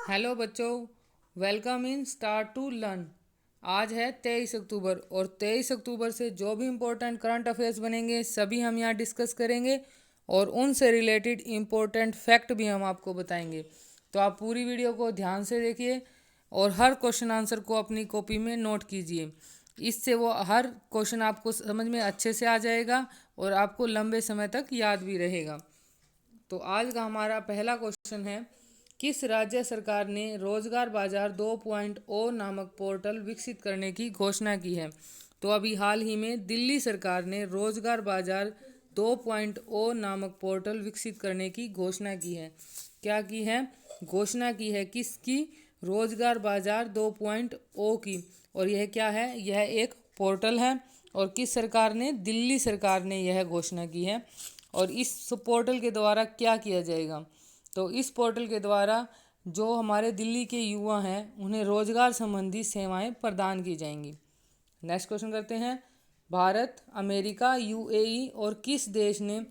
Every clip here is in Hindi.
हेलो बच्चों, welcome in start to learn. आज है 23 अक्टूबर और 23 अक्टूबर से जो भी इम्पोर्टेंट करंट अफेयर्स बनेंगे सभी हम यहाँ डिस्कस करेंगे और उनसे रिलेटेड इम्पोर्टेंट फैक्ट भी हम आपको बताएंगे। तो आप पूरी वीडियो को ध्यान से देखिए और हर क्वेश्चन आंसर को अपनी कॉपी में नोट कीजिए। इससे वो हर क्वेश्चन आपको समझ में अच्छे से आ जाएगा और आपको लंबे समय तक याद भी रहेगा। तो आज का हमारा पहला क्वेश्चन है, किस राज्य सरकार ने रोजगार बाजार 2.0 नामक पोर्टल विकसित करने की घोषणा की है? तो अभी हाल ही में दिल्ली सरकार ने रोजगार बाजार 2.0 नामक पोर्टल विकसित करने की घोषणा की है। क्या की है? घोषणा की है किसकी? रोजगार बाजार 2.0 की। और यह क्या है? यह एक पोर्टल है और किस सरकार ने? दिल्ली सरकार ने यह घोषणा की है। और इस पोर्टल के द्वारा क्या किया जाएगा? तो इस पोर्टल के द्वारा जो हमारे दिल्ली के युवा हैं उन्हें रोजगार संबंधी सेवाएं प्रदान की जाएंगी। नेक्स्ट क्वेश्चन करते हैं, भारत, अमेरिका, यूएई और किस देश ने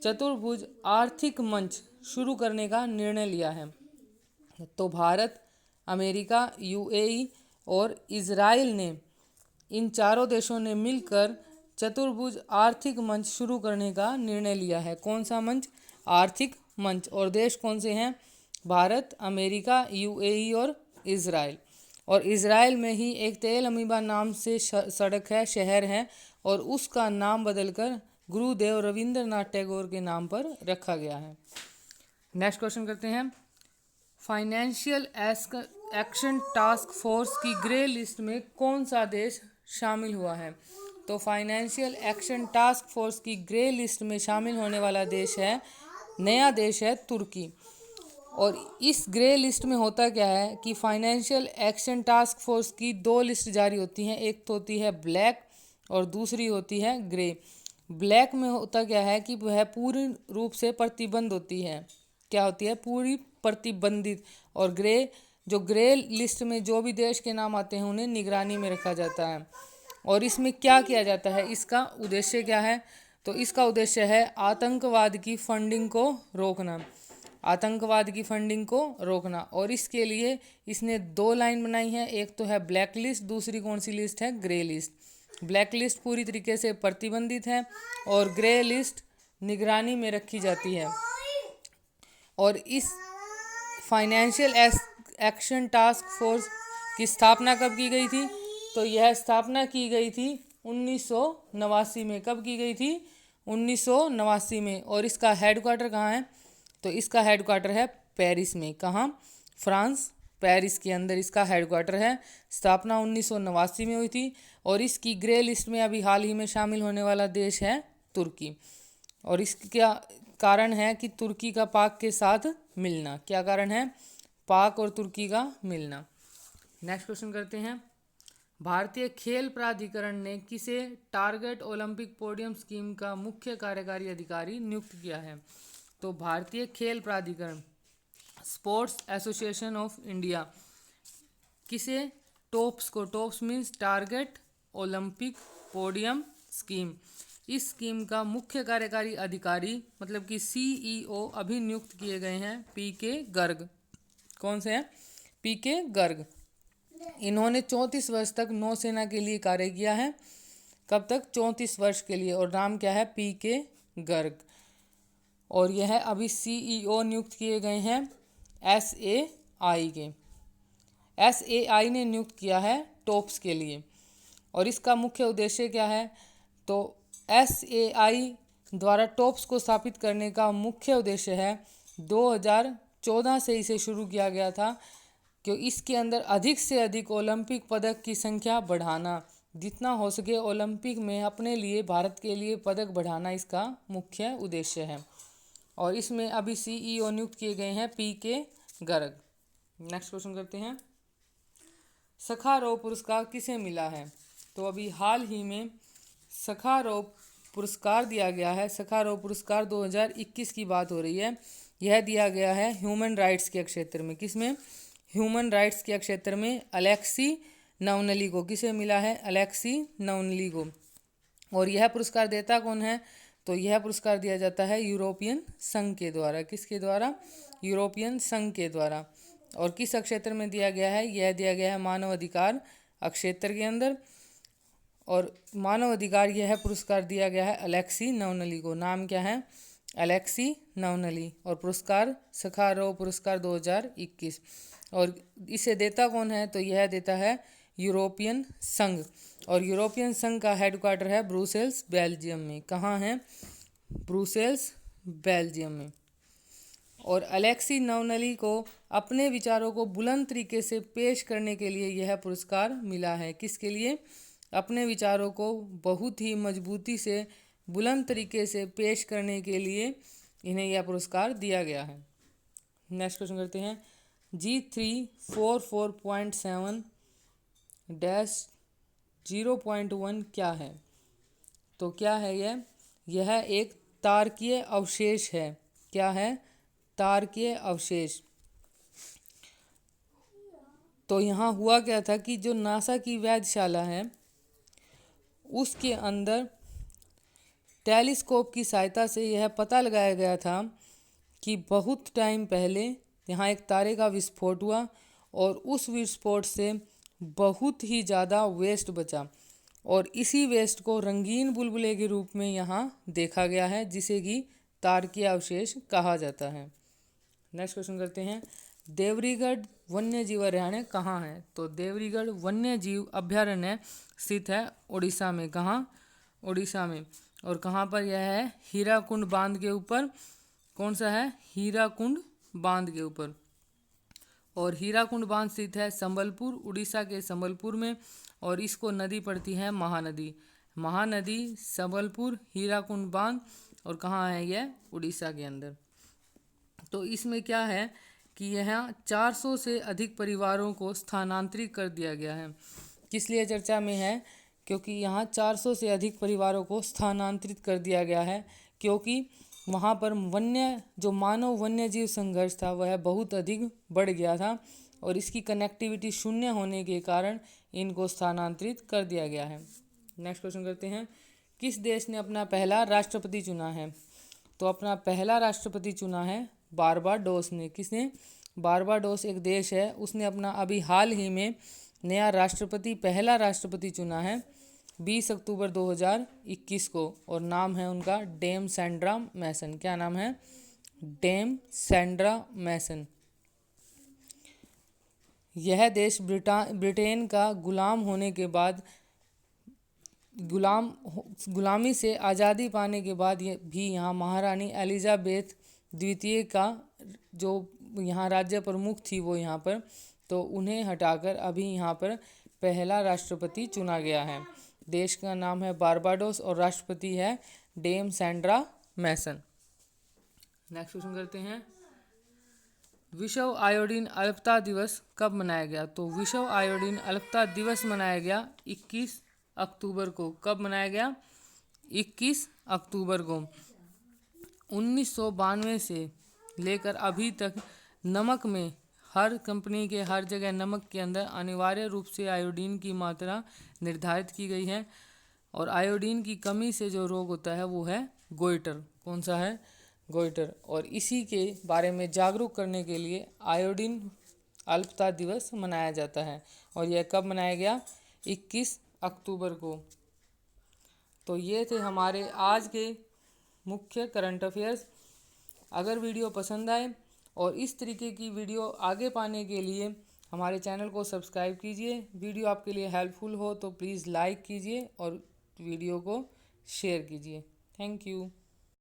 चतुर्भुज आर्थिक मंच शुरू करने का निर्णय लिया है? तो भारत, अमेरिका, यूएई और इजराइल ने, इन चारों देशों ने मिलकर चतुर्भुज आर्थिक मंच शुरू करने का निर्णय लिया है। कौन सा मंच? आर्थिक मंच। और देश कौन से हैं? भारत, अमेरिका, यूएई और इजराइल। और इजराइल में ही एक तेल अमीबा नाम से सड़क है, शहर है, और उसका नाम बदलकर गुरुदेव रविंद्रनाथ टैगोर के नाम पर रखा गया है। नेक्स्ट क्वेश्चन करते हैं, फाइनेंशियल एक्शन टास्क फोर्स की ग्रे लिस्ट में कौन सा देश शामिल हुआ है? तो फाइनेंशियल एक्शन टास्क फोर्स की ग्रे लिस्ट में शामिल होने वाला देश है, नया देश है तुर्की। और इस ग्रे लिस्ट में होता क्या है कि फाइनेंशियल एक्शन टास्क फोर्स की दो लिस्ट जारी होती हैं, एक तो होती है ब्लैक और दूसरी होती है ग्रे। ब्लैक में होता क्या है कि वह पूर्ण रूप से प्रतिबंध होती है, क्या होती है? पूरी प्रतिबंधित। और ग्रे लिस्ट में जो भी देश के नाम आते हैं उन्हें निगरानी में रखा जाता है। और इसमें क्या किया जाता है? इसका उद्देश्य क्या है? तो इसका उद्देश्य है आतंकवाद की फंडिंग को रोकना, आतंकवाद की फंडिंग को रोकना। और इसके लिए इसने दो लाइन बनाई है, एक तो है ब्लैक लिस्ट, दूसरी कौन सी लिस्ट है? Grey list. ब्लैक लिस्ट पूरी तरीके से प्रतिबंधित है और ग्रे लिस्ट निगरानी में रखी जाती है। और इस फाइनेंशियल एक्शन टास्क फोर्स की स्थापना कब की गई थी? तो यह स्थापना की गई थी 1989 में। कब की गई थी? 1989 में। और इसका हेडक्वार्टर कहाँ है? तो इसका हेडक्वार्टर है पेरिस में। कहाँ? फ्रांस, पेरिस के अंदर इसका हेडक्वार्टर है। स्थापना 1989 में हुई थी। और इसकी ग्रे लिस्ट में अभी हाल ही में शामिल होने वाला देश है तुर्की। और इसका कारण है कि तुर्की का पाक के साथ मिलना। क्या कारण है? पाक और तुर्की का मिलना। नेक्स्ट क्वेश्चन करते हैं, भारतीय खेल प्राधिकरण ने किसे टारगेट ओलंपिक पोडियम स्कीम का मुख्य कार्यकारी अधिकारी नियुक्त किया है? तो भारतीय खेल प्राधिकरण, स्पोर्ट्स एसोसिएशन ऑफ इंडिया, किसे? टॉप्स को, tops means target Olympic podium scheme, इस स्कीम का मुख्य कार्यकारी अधिकारी मतलब कि सीईओ अभी नियुक्त किए गए हैं पीके गर्ग। कौन से हैं? पीके गर्ग। इन्होंने 34 वर्ष तक नौसेना के लिए कार्य किया है। कब तक? 34 वर्ष के लिए। और नाम क्या है? पीके गर्ग। और यह अभी सीईओ नियुक्त किए गए हैं एसएआई के। एसएआई ने नियुक्त किया है टॉप्स के लिए। और इसका मुख्य उद्देश्य क्या है? तो एसएआई द्वारा टॉप्स को स्थापित करने का मुख्य उद्देश्य है, 2014 से इसे शुरू किया गया था, कि इसके अंदर अधिक से अधिक ओलंपिक पदक की संख्या बढ़ाना, जितना हो सके ओलंपिक में अपने लिए, भारत के लिए पदक बढ़ाना इसका मुख्य उद्देश्य है। और इसमें अभी सीईओ नियुक्त किए गए हैं पीके गर्ग। नेक्स्ट क्वेश्चन करते हैं, सखारोव पुरस्कार किसे मिला है? तो अभी हाल ही में सखारोव पुरस्कार दिया गया है। सखारोव पुरस्कार 2021 की बात हो रही है। यह दिया गया है ह्यूमन राइट्स के क्षेत्र में। किसमें? ह्यूमन राइट्स के क्षेत्र में अलेक्सी नावनली को। किसे मिला है? अलेक्सी नावनली को। और यह पुरस्कार देता कौन है? तो यह पुरस्कार दिया जाता है यूरोपियन संघ के द्वारा। किसके द्वारा? यूरोपियन संघ के द्वारा। और किस क्षेत्र में दिया गया है? यह दिया गया है मानव अधिकार क्षेत्र के अंदर। और मानव अधिकार यह पुरस्कार दिया गया है अलेक्सी नवनली को। नाम क्या है? अलेक्सी नवनली। और पुरस्कार सखारोव पुरस्कार 2021। और इसे देता कौन है? तो यह देता है यूरोपियन संघ। और यूरोपियन संघ का हेडक्वार्टर है ब्रुसेल्स, बेल्जियम में। कहाँ है? ब्रुसेल्स, बेल्जियम में। और अलेक्सी नवनली को अपने विचारों को बुलंद तरीके से पेश करने के लिए यह पुरस्कार मिला है। किसके लिए? अपने विचारों को बहुत ही मजबूती से बुलंद तरीके से पेश करने के लिए इन्हें यह पुरस्कार दिया गया है। नेक्स्ट क्वेश्चन करते हैं। G344.7-0.1 क्या है? तो क्या है यह? यह एक तारकीय अवशेष है। क्या है? तारकीय अवशेष। तो यहाँ हुआ क्या था कि जो नासा की वेधशाला है उसके अंदर टेलीस्कोप की सहायता से यह पता लगाया गया था कि बहुत टाइम पहले यहाँ एक तारे का विस्फोट हुआ और उस विस्फोट से बहुत ही ज़्यादा वेस्ट बचा और इसी वेस्ट को रंगीन बुलबुले के रूप में यहाँ देखा गया है, जिसे कि तारकीय अवशेष कहा जाता है। नेक्स्ट क्वेश्चन करते हैं। देवरीगढ़ वन्य जीव अभयारण्य कहाँ है? तो देवरीगढ़ वन्य जीव अभयारण्य स्थित है उड़ीसा में। कहाँ? उड़ीसा में। और कहाँ पर यह है? हीराकुंड बांध के ऊपर। कौन सा है? हीराकुंड बांध के ऊपर। और हीराकुंड बांध स्थित है संबलपुर, उड़ीसा के संबलपुर में। और इसको नदी पड़ती है महानदी। महानदी, संबलपुर, हीराकुंड बांध। और कहाँ है यह? उड़ीसा के अंदर। तो इसमें क्या है कि यहाँ 400 से अधिक परिवारों को स्थानांतरित कर दिया गया है। किस लिए चर्चा में है? क्योंकि यहाँ 400 से अधिक परिवारों को स्थानांतरित कर दिया गया है, क्योंकि वहाँ पर जो मानव वन्य जीव संघर्ष था वह बहुत अधिक बढ़ गया था और इसकी कनेक्टिविटी शून्य होने के कारण इनको स्थानांतरित कर दिया गया है। नेक्स्ट क्वेश्चन करते हैं। किस देश ने अपना पहला राष्ट्रपति चुना है? तो अपना पहला राष्ट्रपति चुना है बारबाडोस ने। किसने? बारबाडोस एक देश है, उसने अपना अभी हाल ही में नया राष्ट्रपति, पहला राष्ट्रपति चुना है 20 अक्टूबर 2021 को। और नाम है उनका डेम सैंड्रा मैसन। क्या नाम है? डेम सैंड्रा मैसन। यह देश ब्रिटेन का गुलाम होने के बाद, गुलामी से आज़ादी पाने के बाद भी यहाँ महारानी एलिजाबेथ द्वितीय का जो यहाँ राज्य प्रमुख थी वो यहाँ पर, तो उन्हें हटाकर अभी यहाँ पर पहला राष्ट्रपति चुना गया है। देश का नाम है बारबाडोस और राष्ट्रपति है डेम सैंड्रा मैसन। नेक्स्ट क्वेश्चन करते हैं। विश्व आयोडीन अल्पता दिवस कब मनाया गया? तो विश्व आयोडीन अल्पता दिवस मनाया गया 21 अक्टूबर को। कब मनाया गया? 21 अक्टूबर को। 1992 से लेकर अभी तक नमक में, हर कंपनी के हर जगह नमक के अंदर अनिवार्य रूप से आयोडीन की मात्रा निर्धारित की गई है। और आयोडीन की कमी से जो रोग होता है वो है गोइटर। कौन सा है? गोइटर। और इसी के बारे में जागरूक करने के लिए आयोडीन अल्पता दिवस मनाया जाता है। और यह कब मनाया गया? 21 अक्टूबर को। तो ये थे हमारे आज के मुख्य करंट अफेयर्स। अगर वीडियो पसंद आए और इस तरीके की वीडियो आगे पाने के लिए हमारे चैनल को सब्सक्राइब कीजिए। वीडियो आपके लिए हेल्पफुल हो तो प्लीज़ लाइक कीजिए और वीडियो को शेयर कीजिए। Thank you.